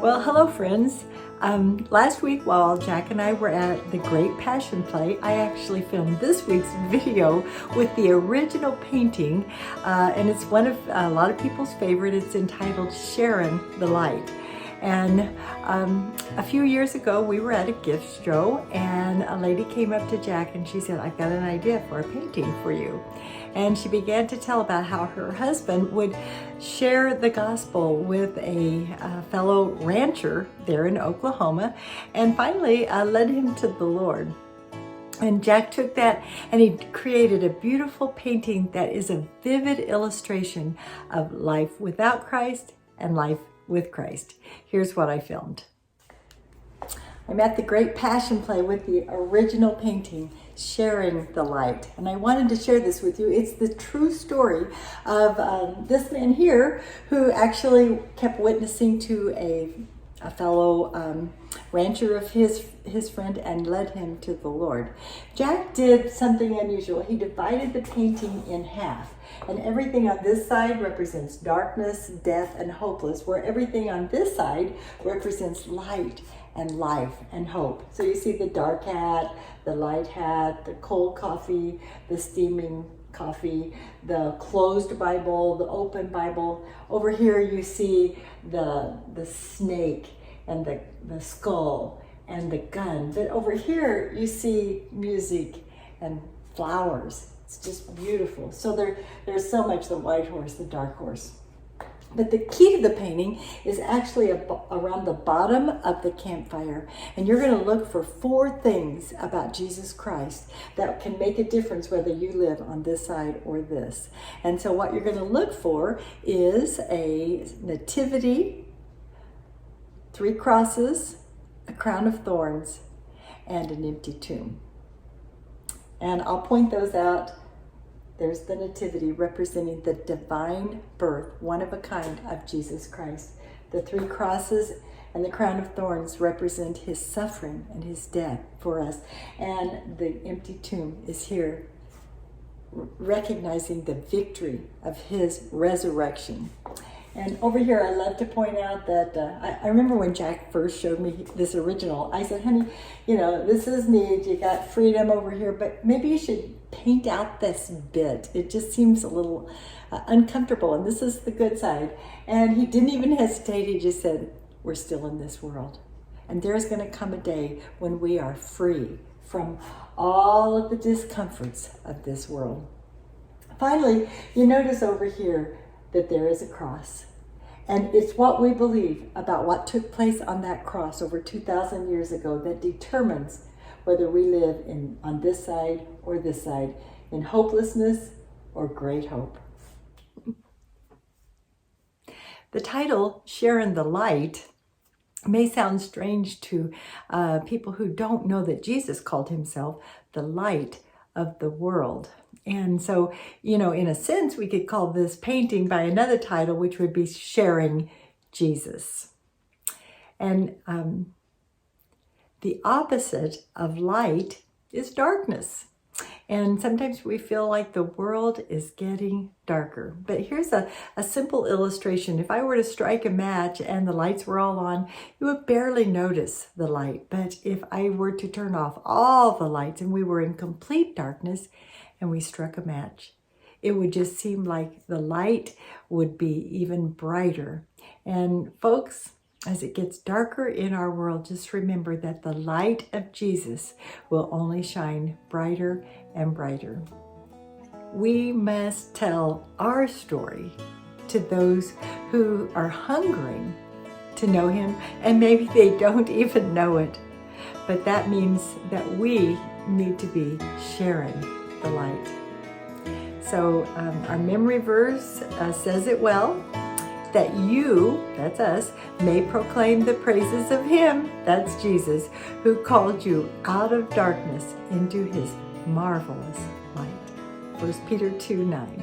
Well, hello friends. Last week while Jack and I were at the Great Passion Play, I actually filmed this week's video with the original painting, and it's one of a lot of people's favorite. It's entitled "SHARIN, the Light." And a few years ago, we were at a gift show, and a lady came up to Jack and she said, "I've got an idea for a painting for you." And she began to tell about how her husband would share the gospel with a fellow rancher there in Oklahoma, and finally led him to the Lord. And Jack took that and he created a beautiful painting that is a vivid illustration of life without Christ and life with Christ. Here's what I filmed. I'm at the Great Passion Play with the original painting, "Sharing the Light." And I wanted to share this with you. It's the true story of this man here who actually kept witnessing to a fellow rancher of his friend and led him to the Lord. Jack did something unusual. He divided the painting in half. And everything on this side represents darkness, death, and hopeless, where everything on this side represents light and life and hope. So you see the dark hat, the light hat, the cold coffee, the steaming coffee, the closed Bible, the open Bible. Over here you see the snake and the skull and the gun. But over here you see music and flowers. It's just beautiful. So there's so much: the white horse, the dark horse. But the key to the painting is actually around the bottom of the campfire. And you're going to look for 4 things about Jesus Christ that can make a difference whether you live on this side or this. And so what you're going to look for is a nativity, 3 crosses, a crown of thorns, and an empty tomb. And I'll point those out. There's the nativity representing the divine birth, one of a kind, of Jesus Christ. The 3 crosses and the crown of thorns represent his suffering and his death for us. And the empty tomb is here, recognizing the victory of his resurrection. And over here, I love to point out that I remember when Jack first showed me this original, I said, "Honey, you know, this is neat. You got freedom over here, but maybe you should paint out this bit. It just seems a little uncomfortable, and this is the good side." And he didn't even hesitate. He just said, "We're still in this world. And there's going to come a day when we are free from all of the discomforts of this world." Finally, you notice over here that there is a cross. And it's what we believe about what took place on that cross over 2,000 years ago that determines whether we live on this side or this side, in hopelessness or great hope. The title, "Sharing the Light," may sound strange to people who don't know that Jesus called himself the light of the world. And so, you know, in a sense, we could call this painting by another title, which would be "Sharing Jesus." And the opposite of light is darkness. And sometimes we feel like the world is getting darker. But here's a simple illustration. If I were to strike a match and the lights were all on, you would barely notice the light. But if I were to turn off all the lights and we were in complete darkness and we struck a match, it would just seem like the light would be even brighter. And folks, as it gets darker in our world, just remember that the light of Jesus will only shine brighter and brighter. We must tell our story to those who are hungering to know him, and maybe they don't even know it. But that means that we need to be sharing the light. So our memory verse says it well, that you, that's us, may proclaim the praises of him, that's Jesus, who called you out of darkness into his marvelous light. 1 Peter 2:9.